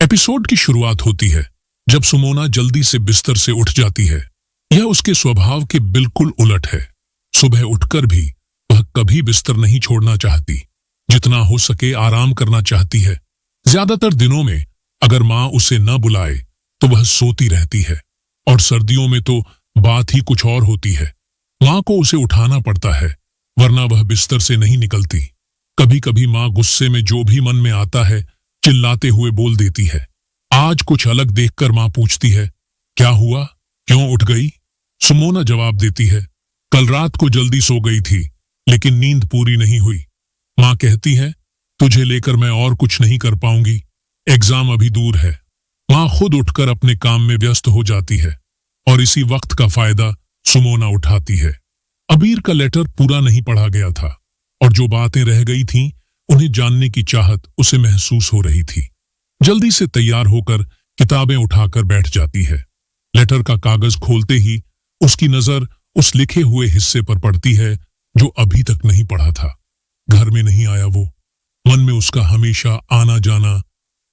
Episode की शुरुआत होती है जब सुमोना जल्दी से बिस्तर से उठ जाती है। यह उसके स्वभाव के बिल्कुल उलट है। सुबह उठकर भी वह कभी बिस्तर नहीं छोड़ना चाहती, जितना हो सके आराम करना चाहती है। ज्यादातर दिनों में अगर माँ उसे न बुलाए तो वह सोती रहती है, और सर्दियों में तो बात ही कुछ और होती है। माँ को उसे उठाना पड़ता है, वरना वह बिस्तर से नहीं निकलती। कभी कभी माँ गुस्से में जो भी मन में आता है चिल्लाते हुए बोल देती है। आज कुछ अलग देखकर माँ पूछती है, क्या हुआ, क्यों उठ गई? सुमोना जवाब देती है, कल रात को जल्दी सो गई थी, लेकिन नींद पूरी नहीं हुई। माँ कहती है, तुझे लेकर मैं और कुछ नहीं कर पाऊंगी, एग्जाम अभी दूर है। माँ खुद उठकर अपने काम में व्यस्त हो जाती है, और इसी वक्त का फायदा सुमोना उठाती है। अबीर का लेटर पूरा नहीं पढ़ा गया था, और जो बातें रह गई थीं उन्हें जानने की चाहत उसे महसूस हो रही थी। जल्दी से तैयार होकर किताबें उठाकर बैठ जाती है। लेटर का कागज खोलते ही उसकी नजर उस लिखे हुए हिस्से पर पड़ती है जो अभी तक नहीं पढ़ा था। घर में नहीं आया वो। मन में उसका हमेशा आना जाना,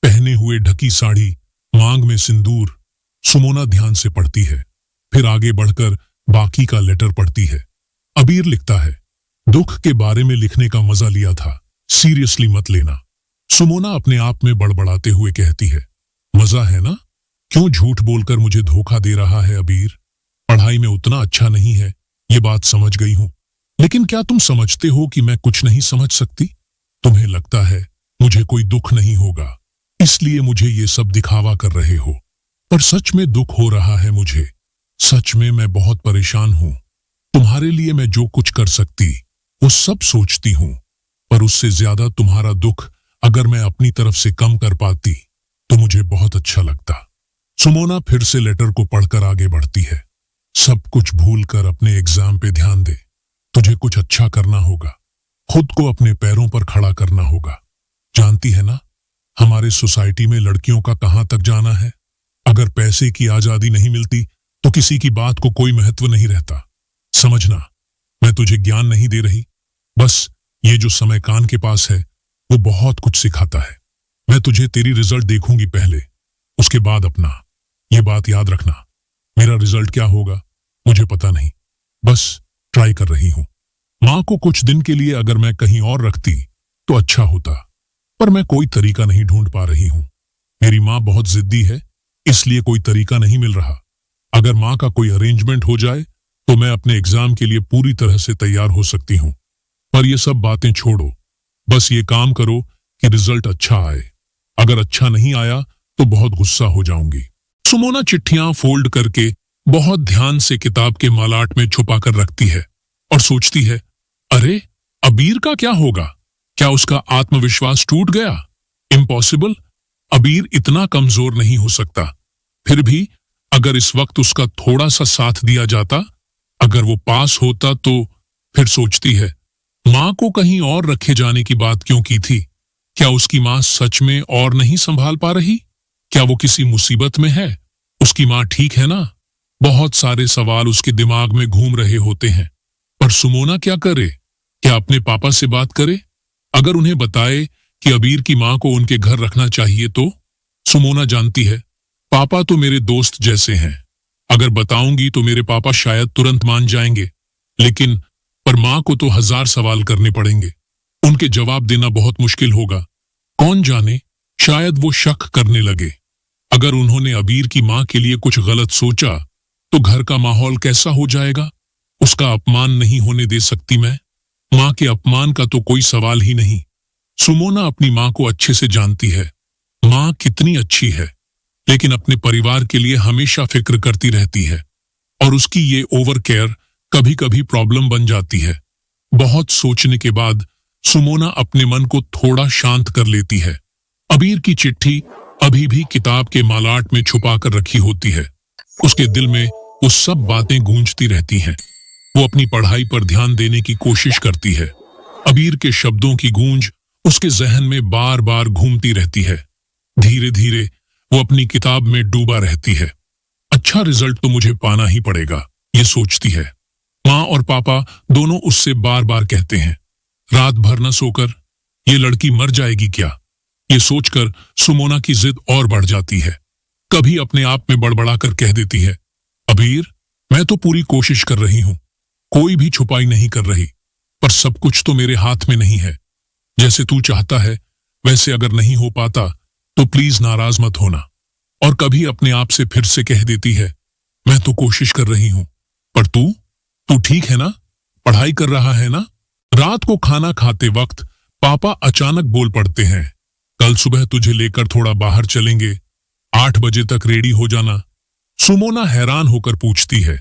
पहने हुए ढकी साड़ी, मांग में सिंदूर। सुमोना ध्यान से पढ़ती है, फिर आगे बढ़कर बाकी का लेटर पढ़ती है। अबीर लिखता है, दुख के बारे में लिखने का मजा लिया था, सीरियसली मत लेना। सुमोना अपने आप में बड़बड़ाते हुए कहती है, मजा है ना? क्यों झूठ बोलकर मुझे धोखा दे रहा है अबीर? पढ़ाई में उतना अच्छा नहीं है, ये बात समझ गई हूं, लेकिन क्या तुम समझते हो कि मैं कुछ नहीं समझ सकती? तुम्हें लगता है मुझे कोई दुख नहीं होगा, इसलिए मुझे ये सब दिखावा कर रहे हो, पर सच में दुख हो रहा है मुझे। सच में मैं बहुत परेशान हूं। तुम्हारे लिए मैं जो कुछ कर सकती वो सब सोचती हूं, पर उससे ज्यादा तुम्हारा दुख अगर मैं अपनी तरफ से कम कर पाती तो मुझे बहुत अच्छा लगता। सुमोना फिर से लेटर को पढ़कर आगे बढ़ती है। सब कुछ भूलकर अपने एग्जाम पे ध्यान दे। तुझे कुछ अच्छा करना होगा, खुद को अपने पैरों पर खड़ा करना होगा। जानती है ना, हमारे सोसाइटी में लड़कियों का कहां तक जाना है। अगर पैसे की आजादी नहीं मिलती तो किसी की बात को कोई महत्व नहीं रहता। समझना, मैं तुझे ज्ञान नहीं दे रही, बस ये जो समय कान के पास है वो बहुत कुछ सिखाता है। मैं तुझे तेरी रिजल्ट देखूंगी पहले, उसके बाद अपना। ये बात याद रखना, मेरा रिजल्ट क्या होगा मुझे पता नहीं, बस ट्राई कर रही हूं। माँ को कुछ दिन के लिए अगर मैं कहीं और रखती तो अच्छा होता, पर मैं कोई तरीका नहीं ढूंढ पा रही हूं। मेरी माँ बहुत जिद्दी है, इसलिए कोई तरीका नहीं मिल रहा। अगर माँ का कोई अरेंजमेंट हो जाए तो मैं अपने एग्जाम के लिए पूरी तरह से तैयार हो सकती हूँ। पर ये सब बातें छोड़ो, बस ये काम करो कि रिजल्ट अच्छा आए। अगर अच्छा नहीं आया तो बहुत गुस्सा हो जाऊंगी। सुमोना चिट्ठियां फोल्ड करके बहुत ध्यान से किताब के मालाट में छुपा कर रखती है और सोचती है, अरे अबीर का क्या होगा? क्या उसका आत्मविश्वास टूट गया? इम्पॉसिबल, अबीर इतना कमजोर नहीं हो सकता। फिर भी अगर इस वक्त उसका थोड़ा सा साथ दिया जाता, अगर वो पास होता तो। फिर सोचती है, माँ को कहीं और रखे जाने की बात क्यों की थी? क्या उसकी माँ सच में और नहीं संभाल पा रही? क्या वो किसी मुसीबत में है? उसकी माँ ठीक है ना? बहुत सारे सवाल उसके दिमाग में घूम रहे होते हैं। पर सुमोना क्या करे? क्या अपने पापा से बात करे? अगर उन्हें बताए कि अबीर की माँ को उनके घर रखना चाहिए तो? सुमोना जानती है, पापा तो मेरे दोस्त जैसे हैं। अगर बताऊंगी तो मेरे पापा शायद तुरंत मान जाएंगे, लेकिन पर माँ को तो 1000 सवाल करने पड़ेंगे। उनके जवाब देना बहुत मुश्किल होगा। कौन जाने, शायद वो शक करने लगे। अगर उन्होंने अबीर की माँ के लिए कुछ गलत सोचा तो घर का माहौल कैसा हो जाएगा? उसका अपमान नहीं होने दे सकती मैं। माँ के अपमान का तो कोई सवाल ही नहीं। सुमोना अपनी माँ को अच्छे से जानती है। माँ कितनी अच्छी है, लेकिन अपने परिवार के लिए हमेशा फिक्र करती रहती है, और उसकी ये ओवर केयर कभी कभी प्रॉब्लम बन जाती है। बहुत सोचने के बाद सुमोना अपने मन को थोड़ा शांत कर लेती है। अबीर की चिट्ठी अभी भी किताब के मालाट में छुपा कर रखी होती है। उसके दिल में वो सब बातें गूंजती रहती हैं। वो अपनी पढ़ाई पर ध्यान देने की कोशिश करती है। अबीर के शब्दों की गूंज उसके जहन में बार बार घूमती रहती है। धीरे धीरे वो अपनी किताब में डूबा रहती है। अच्छा रिजल्ट तो मुझे पाना ही पड़ेगा, ये सोचती है। माँ और पापा दोनों उससे बार बार कहते हैं, रात भर न सोकर, ये लड़की मर जाएगी क्या? ये सोचकर सुमोना की जिद और बढ़ जाती है। कभी अपने आप में बड़बड़ाकर कह देती है, अबीर, मैं तो पूरी कोशिश कर रही हूं, कोई भी छुपाई नहीं कर रही, पर सब कुछ तो मेरे हाथ में नहीं है। जैसे तू चाहता है वैसे अगर नहीं हो पाता तो प्लीज नाराज मत होना। और कभी अपने आप से फिर से कह देती है, मैं तो कोशिश कर रही हूं, पर तू ठीक है ना, पढ़ाई कर रहा है ना। रात को खाना खाते वक्त पापा अचानक बोल पड़ते हैं, कल सुबह तुझे लेकर थोड़ा बाहर चलेंगे, 8 बजे तक रेडी हो जाना। सुमोना हैरान होकर पूछती है,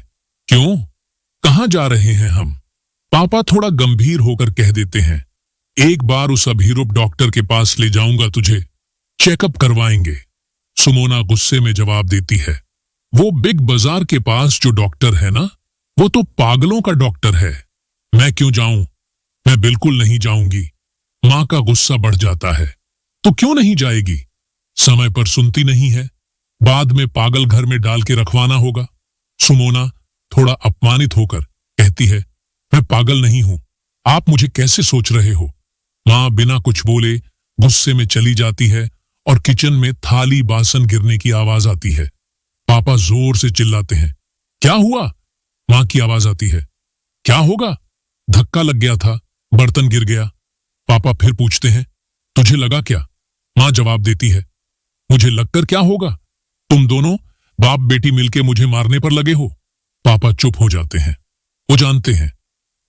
क्यों, कहां जा रहे हैं हम। पापा थोड़ा गंभीर होकर कह देते हैं, एक बार उस अभिरूप डॉक्टर के पास ले जाऊंगा तुझे, चेकअप करवाएंगे। सुमोना गुस्से में जवाब देती है, वो बिग बाजार के पास जो डॉक्टर है ना, वो तो पागलों का डॉक्टर है, मैं क्यों जाऊं, मैं बिल्कुल नहीं जाऊंगी। मां का गुस्सा बढ़ जाता है, तो क्यों नहीं जाएगी, समय पर सुनती नहीं है, बाद में पागल घर में डाल के रखवाना होगा। सुमोना थोड़ा अपमानित होकर कहती है, मैं पागल नहीं हूं, आप मुझे कैसे सोच रहे हो। मां बिना कुछ बोले गुस्से में चली जाती है और किचन में थाली बासन गिरने की आवाज आती है। पापा जोर से चिल्लाते हैं, क्या हुआ। मां की आवाज आती है, क्या होगा, धक्का लग गया था, बर्तन गिर गया। पापा फिर पूछते हैं, तुझे लगा क्या। मां जवाब देती है, मुझे लगकर क्या होगा, तुम दोनों बाप बेटी मिलके मुझे मारने पर लगे हो। पापा चुप हो जाते हैं, वो जानते हैं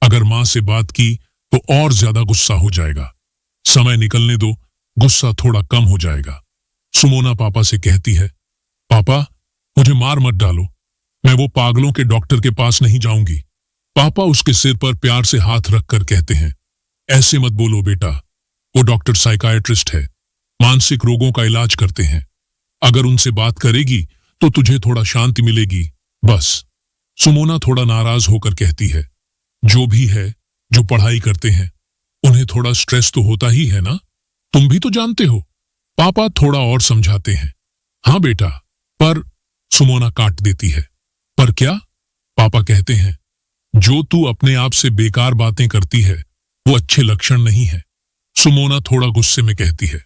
अगर मां से बात की तो और ज्यादा गुस्सा हो जाएगा, समय निकलने दो, गुस्सा थोड़ा कम हो जाएगा। सुमोना पापा से कहती है, पापा मुझे मार मत डालो, मैं वो पागलों के डॉक्टर के पास नहीं जाऊंगी। पापा उसके सिर पर प्यार से हाथ रखकर कहते हैं, ऐसे मत बोलो बेटा, वो डॉक्टर साइकाइट्रिस्ट है, मानसिक रोगों का इलाज करते हैं, अगर उनसे बात करेगी तो तुझे थोड़ा शांति मिलेगी, बस। सुमोना थोड़ा नाराज होकर कहती है, जो भी है, जो पढ़ाई करते हैं उन्हें थोड़ा स्ट्रेस तो होता ही है ना, तुम भी तो जानते हो। पापा थोड़ा और समझाते हैं, हाँ बेटा, पर। सुमोना काट देती है, पर क्या। पापा कहते हैं, जो तू अपने आप से बेकार बातें करती है वो अच्छे लक्षण नहीं है। सुमोना थोड़ा गुस्से में कहती है,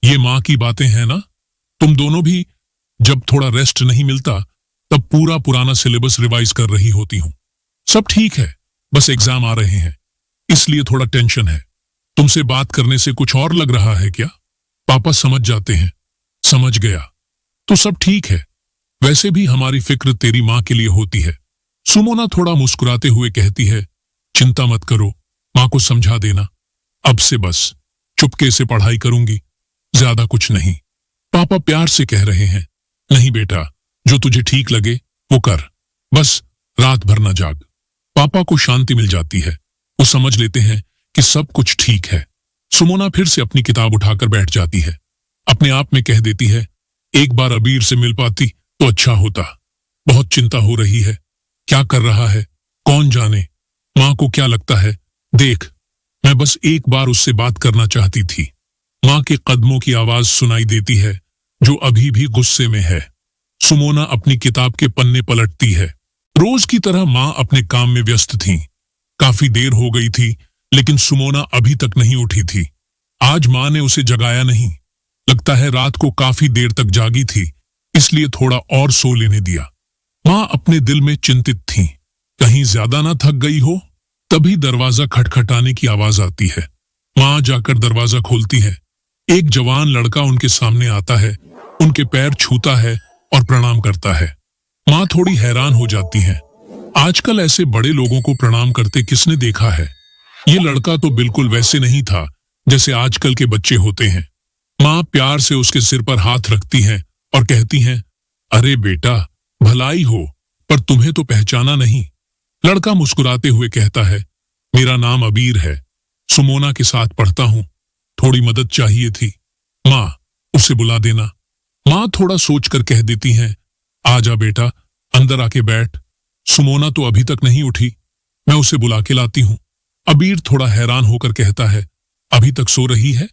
ये मां की बातें हैं ना, तुम दोनों भी जब थोड़ा रेस्ट नहीं मिलता तब पूरा पुराना सिलेबस रिवाइज कर रही होती हूं। सब ठीक है, बस एग्जाम आ रहे हैं इसलिए थोड़ा टेंशन है, तुमसे बात करने से कुछ और लग रहा है क्या। पापा समझ जाते हैं, समझ गया, तो सब ठीक है, वैसे भी हमारी फिक्र तेरी मां के लिए होती है। सुमोना थोड़ा मुस्कुराते हुए कहती है, चिंता मत करो, मां को समझा देना, अब से बस चुपके से पढ़ाई करूंगी, ज्यादा कुछ नहीं। पापा प्यार से कह रहे हैं, नहीं बेटा, जो तुझे ठीक लगे वो कर, बस रात भर न जाग। पापा को शांति मिल जाती है, वो समझ लेते हैं कि सब कुछ ठीक है। सुमोना फिर से अपनी किताब उठाकर बैठ जाती है, अपने आप में कह देती है, एक बार अबीर से मिल पाती तो अच्छा होता, बहुत चिंता हो रही है, क्या कर रहा है कौन जाने, मां को क्या लगता है, देख, मैं बस एक बार उससे बात करना चाहती थी। मां के कदमों की आवाज सुनाई देती है, जो अभी भी गुस्से में है। सुमोना अपनी किताब के पन्ने पलटती है। रोज की तरह मां अपने काम में व्यस्त थीं। काफी देर हो गई थी, लेकिन सुमोना अभी तक नहीं उठी थी। आज मां ने उसे जगाया नहीं, लगता है रात को काफी देर तक जागी थी, इसलिए थोड़ा और सो लेने दिया। मां अपने दिल में चिंतित थी, कहीं ज्यादा ना थक गई हो। तभी दरवाजा खटखटाने की आवाज आती है। मां जाकर दरवाजा खोलती है। एक जवान लड़का उनके सामने आता है, उनके पैर छूता है और प्रणाम करता है। मां थोड़ी हैरान हो जाती है, आजकल ऐसे बड़े लोगों को प्रणाम करते किसने देखा है। ये लड़का तो बिल्कुल वैसे नहीं था जैसे आजकल के बच्चे होते हैं। मां प्यार से उसके सिर पर हाथ रखती हैं और कहती हैं, अरे बेटा, भलाई हो, पर तुम्हें तो पहचाना नहीं। लड़का मुस्कुराते हुए कहता है, मेरा नाम अबीर है, सुमोना के साथ पढ़ता हूं, थोड़ी मदद चाहिए थी, मां उसे बुला देना। मां थोड़ा सोचकर कह देती हैं, आजा बेटा, अंदर आके बैठ। सुमोना तो अभी तक नहीं उठी, मैं उसे बुला के लाती हूं। अबीर थोड़ा हैरान होकर कहता है, अभी तक सो रही है,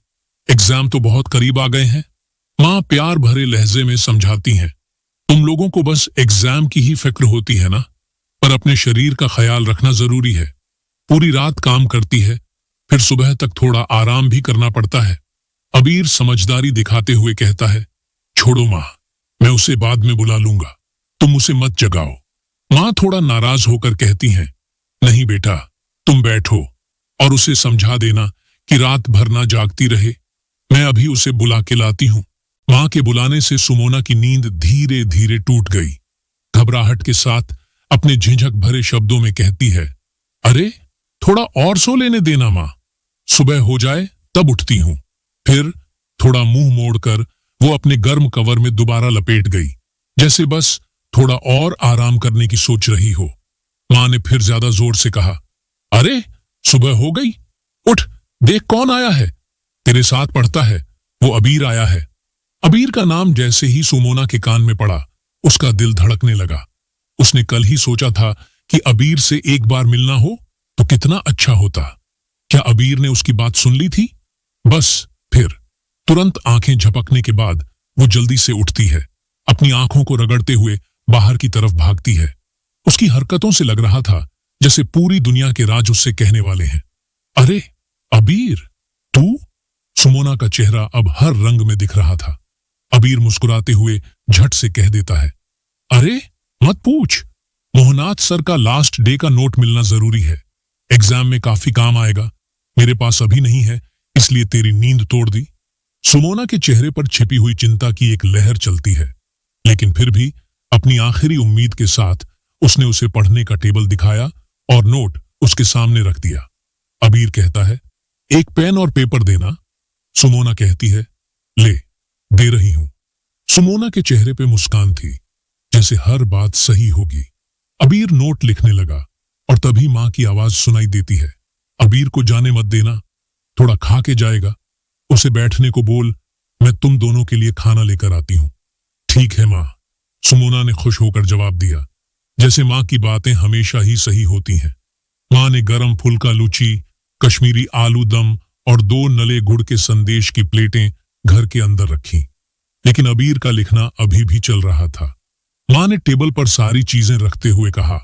एग्जाम तो बहुत करीब आ गए हैं। मां प्यार भरे लहजे में समझाती हैं, तुम लोगों को बस एग्जाम की ही फिक्र होती है ना, पर अपने शरीर का ख्याल रखना जरूरी है। पूरी रात काम करती है, फिर सुबह तक थोड़ा आराम भी करना पड़ता है। अबीर समझदारी दिखाते हुए कहता है, छोड़ो माँ, मैं उसे बाद में बुला लूंगा, तुम उसे मत जगाओ। माँ थोड़ा नाराज होकर कहती हैं, नहीं बेटा, तुम बैठो और उसे समझा देना कि रात भर ना जागती रहे, मैं अभी उसे बुला के लाती हूँ। माँ के बुलाने से सुमोना की नींद धीरे धीरे टूट गई। घबराहट के साथ अपने झिझक भरे शब्दों में कहती है, अरे थोड़ा और सो लेने देना माँ, सुबह हो जाए तब उठती हूँ। फिर थोड़ा मुंह मोड़कर वो अपने गर्म कवर में दोबारा लपेट गई, जैसे बस थोड़ा और आराम करने की सोच रही हो। माँ ने फिर ज्यादा जोर से कहा, अरे सुबह हो गई, उठ, देख कौन आया है, तेरे साथ पढ़ता है, वो अबीर आया है। अबीर का नाम जैसे ही सुमोना के कान में पड़ा, उसका दिल धड़कने लगा। उसने कल ही सोचा था कि अबीर से एक बार मिलना हो तो कितना अच्छा होता। क्या अबीर ने उसकी बात सुन ली थी? बस फिर तुरंत आंखें झपकने के बाद वो जल्दी से उठती है, अपनी आंखों को रगड़ते हुए बाहर की तरफ भागती है। उसकी हरकतों से लग रहा था जैसे पूरी दुनिया के राज उससे कहने वाले हैं, अरे अबीर, तू? सुमोना का चेहरा अब हर रंग में दिख रहा था। अबीर मुस्कुराते हुए झट से कह देता है, अरे मत पूछ, मोहनाथ सर का लास्ट डे का नोट मिलना जरूरी है, एग्जाम में काफी काम आएगा, मेरे पास अभी नहीं है, इसलिए तेरी नींद तोड़ दी। सुमोना के चेहरे पर छिपी हुई चिंता की एक लहर चलती है, लेकिन फिर भी अपनी आखिरी उम्मीद के साथ उसने उसे पढ़ने का टेबल दिखाया और नोट उसके सामने रख दिया। अबीर कहता है, एक पेन और पेपर देना। सुमोना कहती है, ले, दे रही हूं। सुमोना के चेहरे पे मुस्कान थी, जैसे हर बात सही होगी। अबीर नोट लिखने लगा और तभी माँ की आवाज सुनाई देती है, अबीर को जाने मत देना, थोड़ा खा के जाएगा, उसे बैठने को बोल, मैं तुम दोनों के लिए खाना लेकर आती हूं। ठीक है माँ, सुमोना ने खुश होकर जवाब दिया, जैसे माँ की बातें हमेशा ही सही होती हैं। माँ ने गरम फुल्का लूची, कश्मीरी आलू दम और 2 नले गुड़ के संदेश की प्लेटें घर के अंदर रखी, लेकिन अबीर का लिखना अभी भी चल रहा था। माँ ने टेबल पर सारी चीजें रखते हुए कहा,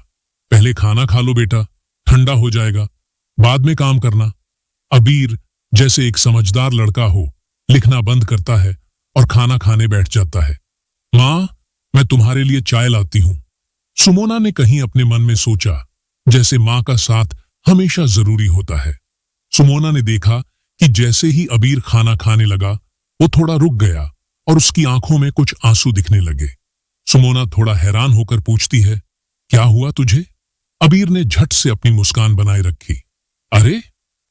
पहले खाना खा लो बेटा, ठंडा हो जाएगा, बाद में काम करना। अबीर जैसे एक समझदार लड़का हो, लिखना बंद करता है और खाना खाने बैठ जाता है। माँ, मैं तुम्हारे लिए चाय लाती हूं। सुमोना ने कहीं अपने मन में सोचा, जैसे माँ का साथ हमेशा जरूरी होता है। सुमोना ने देखा कि जैसे ही अबीर खाना खाने लगा, वो थोड़ा रुक गया और उसकी आंखों में कुछ आंसू दिखने लगे। सुमोना थोड़ा हैरान होकर पूछती है, क्या हुआ तुझे? अबीर ने झट से अपनी मुस्कान बनाए रखी, अरे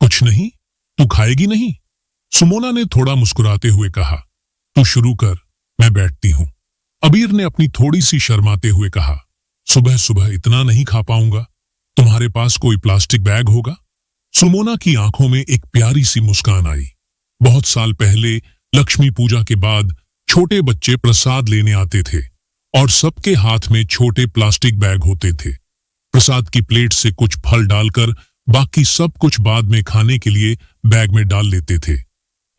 कुछ नहीं, तू खाएगी नहीं? सुमोना ने थोड़ा मुस्कुराते हुए कहा, तू शुरू कर, मैं बैठती हूं। अबीर ने अपनी थोड़ी सी शर्माते हुए कहा, सुबह सुबह इतना नहीं खा पाऊंगा, तुम्हारे पास कोई प्लास्टिक बैग होगा? सुमोना की आंखों में एक प्यारी सी मुस्कान आई। बहुत साल पहले लक्ष्मी पूजा के बाद छोटे बच्चे प्रसाद लेने आते थे और सबके हाथ में छोटे प्लास्टिक बैग होते थे। प्रसाद की प्लेट से कुछ फल डालकर बाकी सब कुछ बाद में खाने के लिए बैग में डाल लेते थे।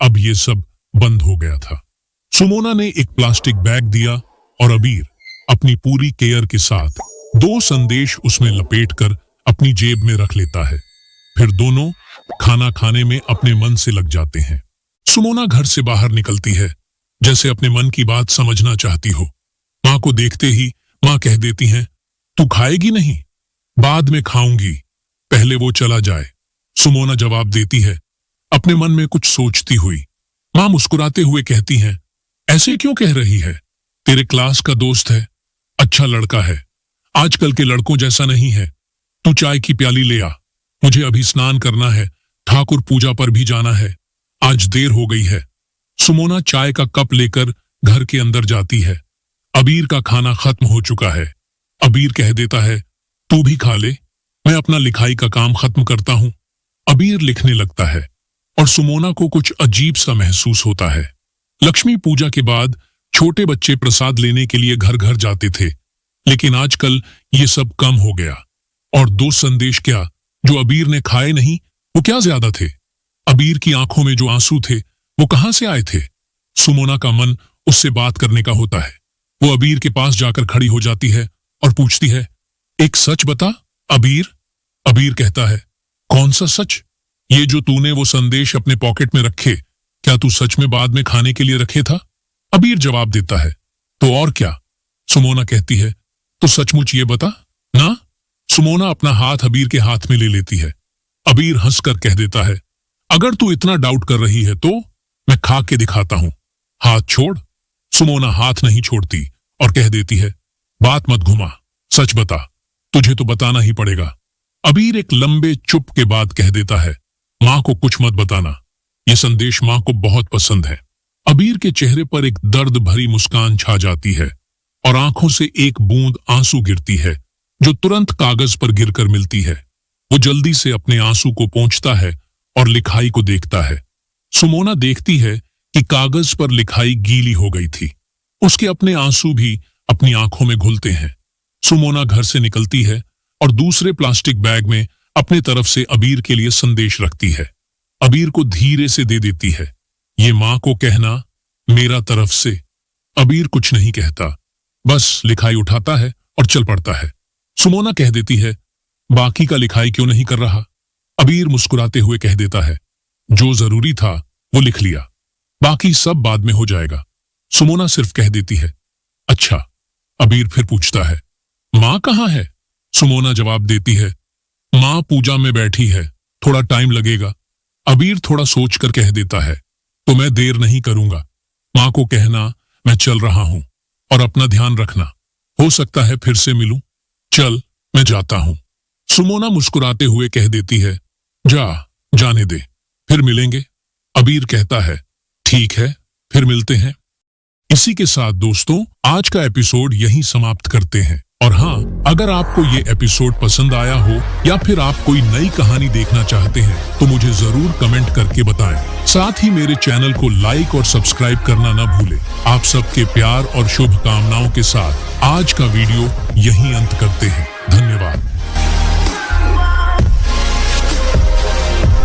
अब ये सब बंद हो गया था। सुमोना ने एक प्लास्टिक बैग दिया और अबीर अपनी पूरी केयर के साथ 2 संदेश उसमें लपेटकर अपनी जेब में रख लेता है। फिर दोनों खाना खाने में अपने मन से लग जाते हैं। सुमोना घर से बाहर निकलती है, जैसे अपने मन की बात समझना चाहती हो। माँ को देखते ही माँ कह देती हैं, तू खाएगी नहीं? बाद में खाऊंगी, पहले वो चला जाए। सुमोना जवाब देती है, अपने मन में कुछ सोचती हुई। माँ मुस्कुराते हुए कहती हैं, ऐसे क्यों कह रही है? तेरे क्लास का दोस्त है, अच्छा लड़का है, आजकल के लड़कों जैसा नहीं है। तू चाय की प्याली ले आ, मुझे अभी स्नान करना है, ठाकुर पूजा पर भी जाना है, आज देर हो गई है। सुमोना चाय का कप लेकर घर के अंदर जाती है। अबीर का खाना खत्म हो चुका है। अबीर कह देता है, तू भी खा ले, मैं अपना लिखाई का काम खत्म करता हूं। अबीर लिखने लगता है और सुमोना को कुछ अजीब सा महसूस होता है। लक्ष्मी पूजा के बाद छोटे बच्चे प्रसाद लेने के लिए घर घर जाते थे, लेकिन आजकल ये सब कम हो गया। और 2 संदेश क्या, जो अबीर ने खाए नहीं, वो क्या ज्यादा थे? अबीर की आंखों में जो आंसू थे, वो कहां से आए थे? सुमोना का मन उससे बात करने का होता है। वो अबीर के पास जाकर खड़ी हो जाती है और पूछती है, एक सच बता अबीर। अबीर कहता है, कौन सा सच? ये जो तूने वो संदेश अपने पॉकेट में रखे, क्या तू सच में बाद में खाने के लिए रखे था? अबीर जवाब देता है, तो और क्या? सुमोना कहती है, तो सचमुच ये बता ना। सुमोना अपना हाथ अबीर के हाथ में ले लेती है। अबीर हंसकर कह देता है, अगर तू इतना डाउट कर रही है तो मैं खा के दिखाता हूं। हाथ छोड़। सुमोना हाथ नहीं छोड़ती और कह देती है, बात मत घुमा, सच बता, तुझे तो बताना ही पड़ेगा। अबीर एक लंबे चुप के बाद कह देता है, मां को कुछ मत बताना, ये संदेश मां को बहुत पसंद है। अबीर के चेहरे पर एक दर्द भरी मुस्कान छा जाती है और आंखों से एक बूंद आंसू गिरती है जो तुरंत कागज पर गिरकर मिलती है। वो जल्दी से अपने आंसू को पोंछता है और लिखाई को देखता है। सुमोना देखती है कि कागज पर लिखाई गीली हो गई थी। उसके अपने आंसू भी अपनी आंखों में घुलते हैं। सुमोना घर से निकलती है और दूसरे प्लास्टिक बैग में अपने तरफ से अबीर के लिए संदेश रखती है। अबीर को धीरे से दे देती है, ये मां को कहना मेरा तरफ से। अबीर कुछ नहीं कहता, बस लिखाई उठाता है और चल पड़ता है। सुमोना कह देती है, बाकी का लिखाई क्यों नहीं कर रहा? अबीर मुस्कुराते हुए कह देता है, जो जरूरी था वो लिख लिया, बाकी सब बाद में हो जाएगा। सुमोना सिर्फ कह देती है, अच्छा। अबीर फिर पूछता है, मां कहाँ है? सुमोना जवाब देती है, मां पूजा में बैठी है, थोड़ा टाइम लगेगा। अबीर थोड़ा सोचकर कह देता है, तो मैं देर नहीं करूंगा, मां को कहना मैं चल रहा हूं और अपना ध्यान रखना, हो सकता है फिर से मिलूं। चल मैं जाता हूं। सुमोना मुस्कुराते हुए कह देती है, जाने दे, फिर मिलेंगे। अबीर कहता है, ठीक है, फिर मिलते हैं। इसी के साथ दोस्तों आज का एपिसोड यहीं समाप्त करते हैं। और हाँ, अगर आपको ये एपिसोड पसंद आया हो या फिर आप कोई नई कहानी देखना चाहते हैं तो मुझे जरूर कमेंट करके बताएं। साथ ही मेरे चैनल को लाइक और सब्सक्राइब करना न भूलें। आप सबके प्यार और शुभकामनाओं के साथ आज का वीडियो यहीं अंत करते हैं।